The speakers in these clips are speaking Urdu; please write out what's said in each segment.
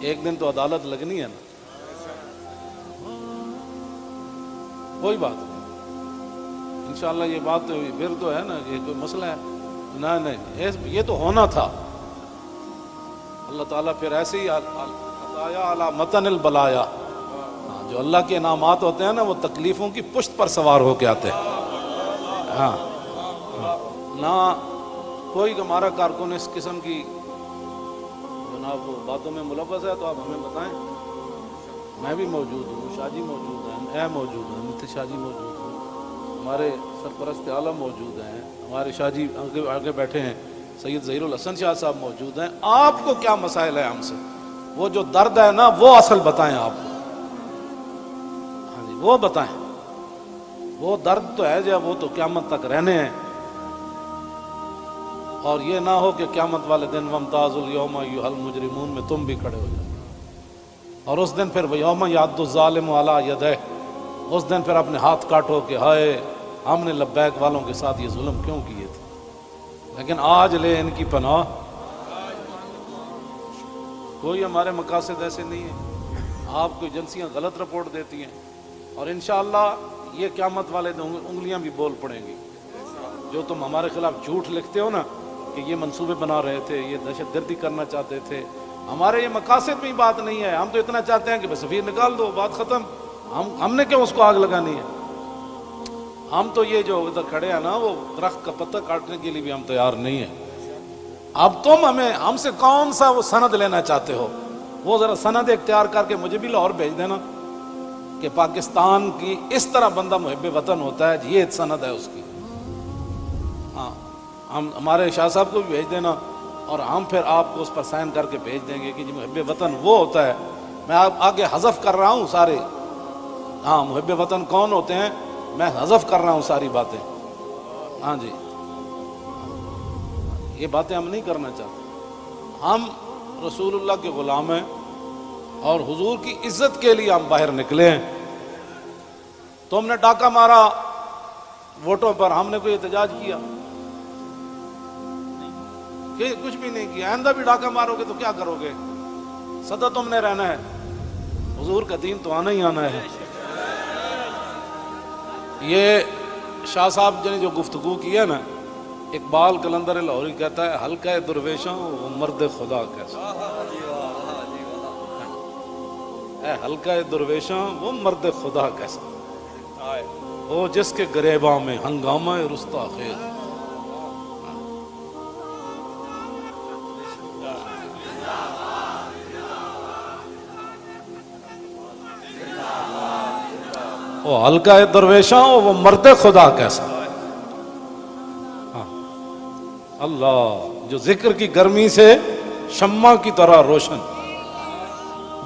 ایک دن تو عدالت لگنی ہے نا، کوئی بات نہیں، انشاءاللہ یہ بات تو پھر تو ہے نا کہ کوئی مسئلہ ہے، نہیں یہ تو ہونا تھا۔ اللہ تعالیٰ پھر ایسے ہی عطایا علی متن البلایا، جو اللہ کے انعامات ہوتے ہیں نا وہ تکلیفوں کی پشت پر سوار ہو کے آتے ہیں۔ ہاں نہ کوئی ہمارا کارکن اس قسم کی جناب باتوں میں ملوث ہے تو آپ ہمیں بتائیں۔ میں بھی موجود ہوں، شاہ جی موجود ہیں، موجود ہیں، نتیش شاہ جی موجود ہیں، ہمارے سرپرست عالم موجود ہیں، ہمارے شاہ جی آگے بیٹھے ہیں، سید ظہیر الحسن شاہ صاحب موجود ہیں۔ آپ کو کیا مسائل ہے ہم سے؟ وہ جو درد ہے نا وہ اصل بتائیں آپ کو، ہاں جی وہ بتائیں۔ وہ درد تو ہے جو وہ تو قیامت تک رہنے ہیں، اور یہ نہ ہو کہ قیامت والے دن وَامْتَازُ الْيَوْمَ أَيُّهَا الْمُجْرِمُونَ میں تم بھی کھڑے ہو جاؤ، اور اس دن پھر وَيَوْمَ يَعَضُّ الظَّالِمُ عَلَىٰ يَدَيْهِ، اس دن پھر اپنے ہاتھ کاٹو کہ ہائے ہم نے لبیک والوں کے ساتھ یہ ظلم کیوں کیے تھے۔ لیکن آج لے ان کی پناہ، کوئی ہمارے مقاصد ایسے نہیں ہیں۔ آپ کو ایجنسیاں غلط رپورٹ دیتی ہیں، اور انشاءاللہ یہ قیامت والے دن انگلیاں بھی بول پڑیں گی۔ جو تم ہمارے خلاف جھوٹ لکھتے ہو نا کہ یہ منصوبے بنا رہے تھے، یہ دہشت گردی کرنا چاہتے تھے، ہمارے یہ مقاصد میں بات نہیں ہے۔ ہم تو اتنا چاہتے ہیں کہ بس سفیر نکال دو، بات ختم۔ ہم نے کیوں اس کو آگ لگانی ہے؟ ہم تو یہ جو ادھر کھڑے ہیں نا وہ درخت کا پتہ کاٹنے کے لیے بھی ہم تیار نہیں ہیں۔ اب تم ہم سے کون سا وہ سند لینا چاہتے ہو؟ وہ ذرا سند اختیار کر کے مجھے بھی لاہور بھیج دینا کہ پاکستان کی اس طرح بندہ محب وطن ہوتا ہے، یہ سند ہے اس کی۔ ہاں ہمارے شاہ صاحب کو بھی بھیج دینا، اور ہم پھر آپ کو اس پر سائن کر کے بھیج دیں گے کہ جی محب وطن وہ ہوتا ہے۔ میں آگے حذف کر رہا ہوں سارے، ہاں محب وطن کون ہوتے ہیں میں حذف کر رہا ہوں ساری باتیں۔ ہاں جی یہ باتیں ہم نہیں کرنا چاہتے۔ ہم رسول اللہ کے غلام ہیں، اور حضور کی عزت کے لیے ہم باہر نکلے ہیں۔ تم نے ڈاکہ مارا ووٹوں پر، ہم نے کوئی احتجاج کیا؟ کہ کچھ بھی نہیں کیا۔ آئندہ بھی ڈاکہ مارو گے تو کیا کرو گے؟ سدا تم نے رہنا ہے، حضور کا دین تو آنا ہی آنا ہے۔ یہ شاہ صاحب نے جو گفتگو کی ہے نا، اقبال قلندر لاہوری کہتا ہے ہلکا درویشاں وہ مرد خدا کیسا، اے ہلکا درویشاں وہ مرد خدا کیسا، وہ جس کے گریباں میں ہنگامہ رستا خیز۔ وہ ہلکا درویشاں وہ مرد خدا کیسا۔ اللہ جو ذکر کی گرمی سے شمع کی طرح روشن،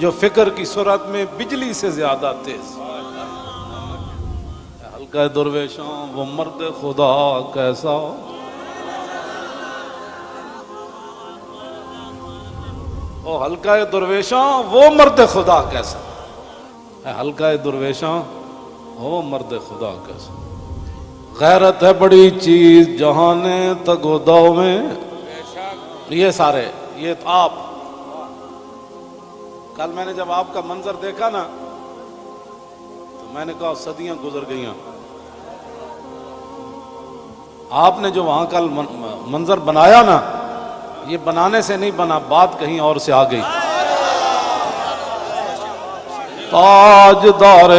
جو فکر کی سرعت میں بجلی سے زیادہ تیز، ہلکا درویشاں وہ مرد خدا کیسا۔ او ہلکا درویشاں وہ مرد خدا کیسا، ہلکا درویشاں وہ مرد خدا کیسا۔ غیرت ہے بڑی چیز جہانے تگوداؤ میں، یہ سارے یہ آپ کل میں نے جب آپ کا منظر دیکھا نا تو میں نے کہا صدیاں گزر گئیاں۔ آپ نے جو وہاں کل منظر بنایا نا، یہ بنانے سے نہیں بنا، بات کہیں اور سے آ گئی۔ تاجدار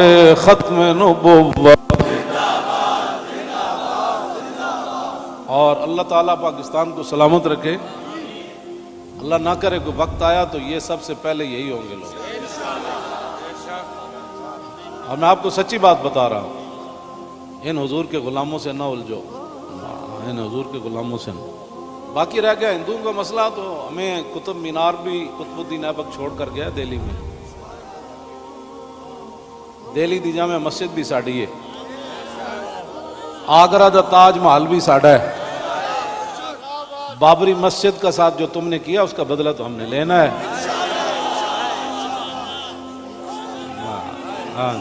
ختم نبوت، اور اللہ تعالیٰ پاکستان کو سلامت رکھے۔ اللہ نہ کرے کوئی وقت آیا تو یہ سب سے پہلے یہی ہوں گے لوگ۔ اور میں آپ کو سچی بات بتا رہا ہوں، ان حضور کے غلاموں سے نہ الجھو، ان حضور کے غلاموں سے نہ۔ باقی رہ گیا ہندوؤں کا مسئلہ، تو ہمیں قطب مینار بھی قطب الدین ایبک چھوڑ کر گیا دہلی میں۔ دہلی دی جامع مسجد بھی ساڑی ہے، آگرہ دا تاج محل بھی ساڑا ہے۔ بابری مسجد کا ساتھ جو تم نے کیا اس کا بدلہ تو ہم نے لینا ہے۔ ہاں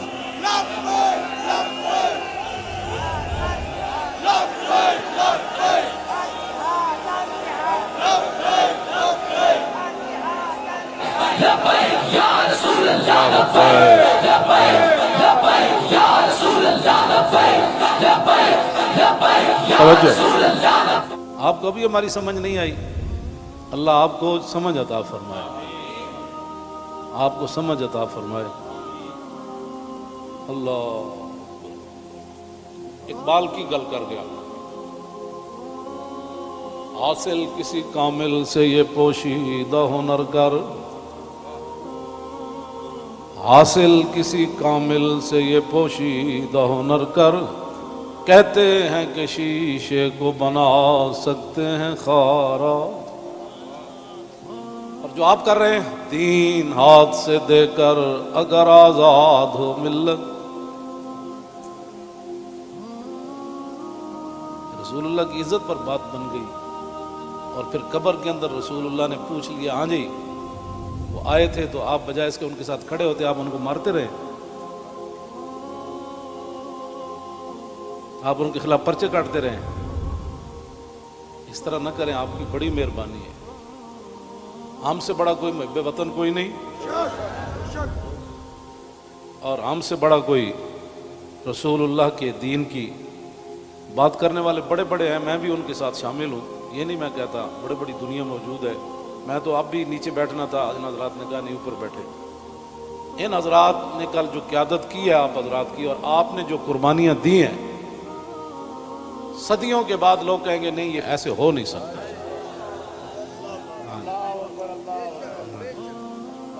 توجہ، آپ کو بھی ہماری سمجھ نہیں آئی؟ اللہ آپ کو سمجھ عطا فرمائے، آپ کو سمجھ عطا فرمائے۔ اللہ اقبال کی گل کر گیا، حاصل کسی کامل سے یہ پوشیدہ ہنر کر، حاصل کسی کامل سے یہ پوشیدہ ہنر کر، کہتے ہیں کہ شیشے کو بنا سکتے ہیں خارا۔ اور جو آپ کر رہے ہیں، دین ہاتھ سے دے کر اگر آزاد ہو ملت۔ رسول اللہ کی عزت پر بات بن گئی، اور پھر قبر کے اندر رسول اللہ نے پوچھ لیا، ہاں جی وہ آئے تھے تو آپ بجائے اس کے ان کے ساتھ کھڑے ہوتے، آپ ان کو مارتے رہے، آپ ان کے خلاف پرچے کاٹتے رہے۔ اس طرح نہ کریں، آپ کی بڑی مہربانی ہے۔ ہم سے بڑا کوئی محب وطن کوئی نہیں، اور ہم سے بڑا کوئی رسول اللہ کے دین کی بات کرنے والے بڑے بڑے ہیں، میں بھی ان کے ساتھ شامل ہوں، یہ نہیں میں کہتا، بڑی بڑی دنیا موجود ہے۔ میں تو اب بھی نیچے بیٹھنا تھا، ان حضرات نے کہا نہیں اوپر بیٹھے۔ ان حضرات نے کل جو قیادت کی ہے آپ حضرات کی، اور آپ نے جو قربانیاں دی ہیں، صدیوں کے بعد لوگ کہیں گے نہیں یہ ایسے ہو نہیں سکتا،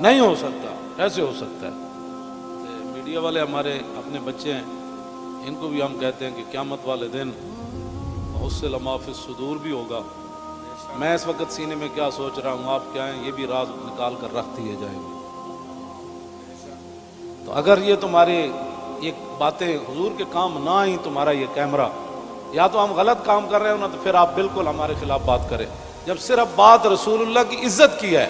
نہیں ہو سکتا، ایسے ہو سکتا ہے۔ میڈیا والے ہمارے اپنے بچے ہیں، ان کو بھی ہم کہتے ہیں کہ قیامت والے دن حصل ما فی الصدور بھی ہوگا۔ میں اس وقت سینے میں کیا سوچ رہا ہوں، آپ کیا ہیں، یہ بھی راز نکال کر رکھ دیے جائیں گے۔ تو اگر یہ تمہاری یہ باتیں حضور کے کام نہ آئیں، تمہارا یہ کیمرہ، یا تو ہم غلط کام کر رہے ہوں نا، تو پھر آپ بالکل ہمارے خلاف بات کریں۔ جب صرف بات رسول اللہ کی عزت کی ہے،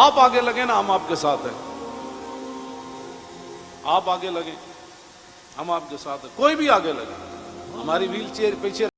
آپ آگے لگے نا، ہم آپ کے ساتھ ہیں، آپ آگے لگیں، ہم آپ کے ساتھ ہیں، کوئی بھی آگے لگے، ہماری ویل چیئر پیچھے۔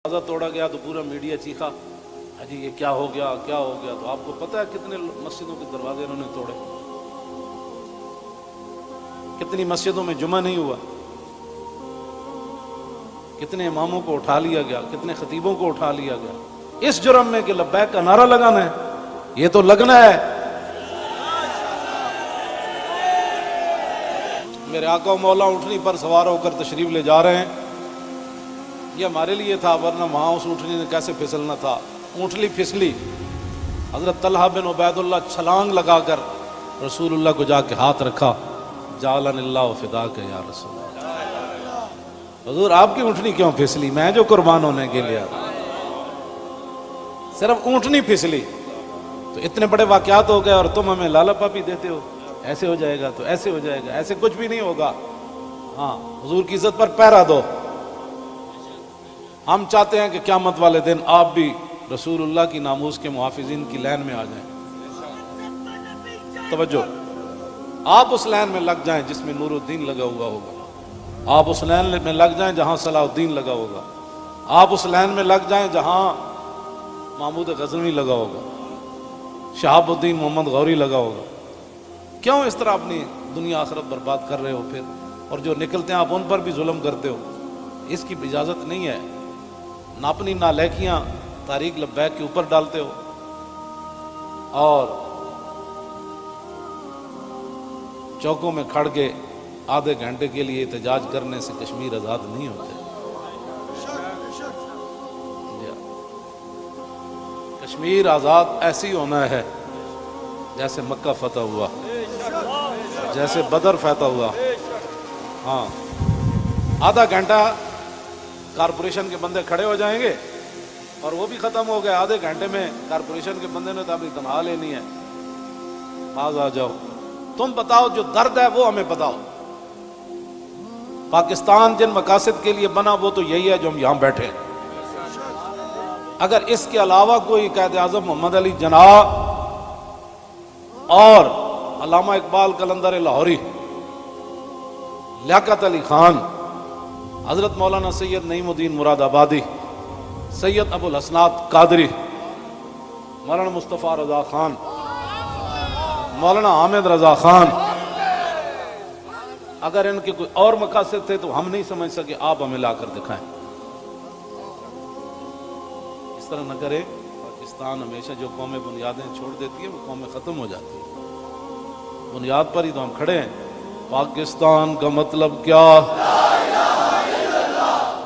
دروازہ توڑا گیا تو پورا میڈیا چیخا، حجی یہ کیا ہو گیا، کیا ہو گیا۔ تو آپ کو پتہ ہے کتنے مسجدوں کے دروازے انہوں نے توڑے، کتنی مسجدوں میں جمعہ نہیں ہوا، کتنے اماموں کو اٹھا لیا گیا، کتنے خطیبوں کو اٹھا لیا گیا، اس جرم میں کہ لبیک کا نعرہ لگانا ہے، یہ تو لگنا ہے۔ میرے آقا و مولا اونٹنی پر سوار ہو کر تشریف لے جا رہے ہیں، یہ ہمارے لیے تھا، ورنہ وہاں اس اونٹنی نے کیسے پھسلنا تھا۔ اونٹنی پھسلی، حضرت طلحہ بن عبید اللہ چھلانگ لگا کر رسول اللہ کو جا کے ہاتھ رکھا، جعلن اللہ فداک یا رسول اللہ۔ حضور آپ کی اونٹنی کیوں پھسلی؟ میں جو قربان ہونے کے لیے، صرف اونٹنی پھسلی تو اتنے بڑے واقعات ہو گئے، اور تم ہمیں لالا پاپی دیتے ہو، ایسے ہو جائے گا تو ایسے ہو جائے گا، ایسے کچھ بھی نہیں ہوگا۔ ہاں، حضور کی عزت پر پہرا دو۔ ہم چاہتے ہیں کہ قیامت والے دن آپ بھی رسول اللہ کی ناموس کے محافظین کی لائن میں آ جائیں۔ توجہ، آپ اس لائن میں لگ جائیں جس میں نور الدین لگا ہوا ہوگا، آپ اس لائن میں لگ جائیں جہاں صلاح الدین لگا ہوگا، آپ اس لائن میں لگ جائیں جہاں محمود غزنوی لگا ہوگا، شہاب الدین محمد غوری لگا ہوگا. کیوں اس طرح اپنی دنیا آخرت برباد کر رہے ہو پھر؟ اور جو نکلتے ہیں آپ ان پر بھی ظلم کرتے ہو. اس کی اجازت نہیں ہے. نہ اپنی نالائکیاں طریق لبیک کے اوپر ڈالتے ہو اور چوکوں میں کھڑ کے آدھے گھنٹے کے لیے احتجاج کرنے سے کشمیر آزاد نہیں ہوتے. کشمیر آزاد ایسی ہونا ہے جیسے مکہ فتح ہوا، جیسے بدر فتح ہوا. ہاں، آدھا گھنٹہ کارپوریشن کے بندے کھڑے ہو جائیں گے اور وہ بھی ختم ہو گئے. آدھے گھنٹے میں کارپوریشن کے بندے نے تو اپنی تنخواہ لینی ہے. باز آ جاؤ، تم بتاؤ جو درد ہے وہ ہمیں بتاؤ. پاکستان جن مقاصد کے لیے بنا وہ تو یہی ہے جو ہم یہاں بیٹھے ہیں. اگر اس کے علاوہ کوئی قائد اعظم محمد علی جناح اور علامہ اقبال قلندر لاہوری، لیاقت علی خان، حضرت مولانا سید نعیم الدین مراد آبادی، سید ابو الحسنات قادری، مولانا مصطفیٰ رضا خان، مولانا حامد رضا خان، اگر ان کے کوئی اور مقاصد تھے تو ہم نہیں سمجھ سکے. آپ ہمیں لا کر دکھائیں. اس طرح نہ کرے. پاکستان ہمیشہ جو قومیں بنیادیں چھوڑ دیتی ہیں وہ قومیں ختم ہو جاتی ہیں. بنیاد پر ہی تو ہم کھڑے ہیں. پاکستان کا مطلب کیا؟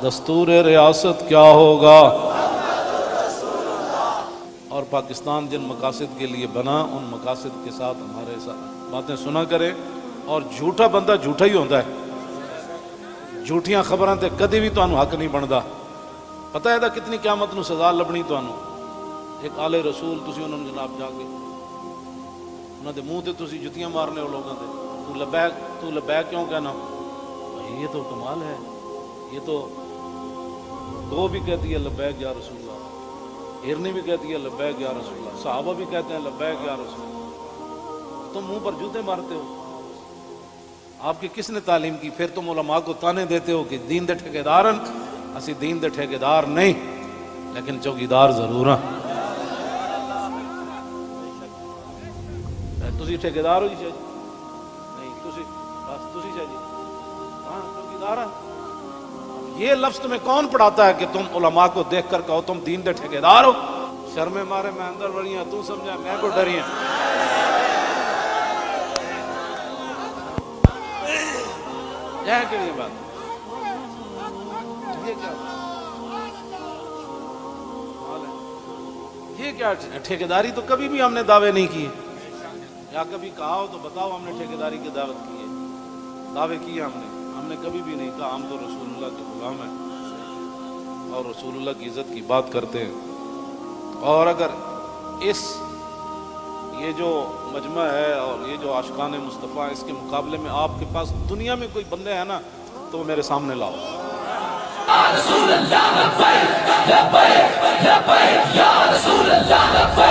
دستور ریاست کیا ہوگا؟ اور پاکستان جن مقاصد کے لیے بنا ان مقاصد کے ساتھ ہمارے ساتھ باتیں سنا کرے. اور جھوٹا بندہ جھوٹا ہی ہوتا ہے. جھوٹیاں خبراں تے کدی بھی تانوں حق نہیں بندا. پتہ ہے کتنی قیامت نو سزا لبنی تانوں. ایک آل رسول تسی انہوں نے جناب جا کے انہوں دے منہ تے تسی جتیاں مارنے ہو لوگوں تے. تو لبیک کیوں کہنا؟ یہ تو کمال ہے. یہ تو گو بھی کہتی ہے لبیک یا رسول اللہ، ہرنی بھی کہتی ہے لبیک یا رسول اللہ، صحابہ بھی کہتے ہیں لبیک یا رسول اللہ. تم منہ پر جوتے مارتے ہو. آپ کی کس نے تعلیم کی؟ پھر تم علماء کو تانے دیتے ہو کہ دین دے ٹھیکیدارن. اسی دین دے ٹھیکیدار نہیں لیکن چوکیدار ضرور ہیں. تسی ٹھیکیدار ہو جی شاہ جی؟ نہیں، تسی بس تسی شاہ جی ہاں چوکیدار ہیں. یہ لفظ تمہیں کون پڑھاتا ہے کہ تم علماء کو دیکھ کر کہو تم دین دے ٹھیکیدار ہو؟ شرمے مارے میں اندر بڑی ہیں، تو سمجھا میں کو ڈری ہیں. یہ کہ یہ بات یہ کیا ٹھیکیداری تو کبھی بھی ہم نے دعوے نہیں کیے. یا کبھی کہا ہو تو بتاؤ ہم نے ٹھیکیداری کی دعوت کی ہے؟ دعوے کیے ہم نے کبھی بھی نہیں کہا. ہم تو رسول اللہ کے غلام ہیں اور رسول اللہ کی عزت کی بات کرتے ہیں. اور اگر یہ جو مجمع ہے اور یہ جو عاشقان مصطفیٰ اس کے مقابلے میں آپ کے پاس دنیا میں کوئی بندے ہیں نا تو وہ میرے سامنے لاؤ. رسول اللہ لبیک لبیک لبیک یا رسول اللہ لبیک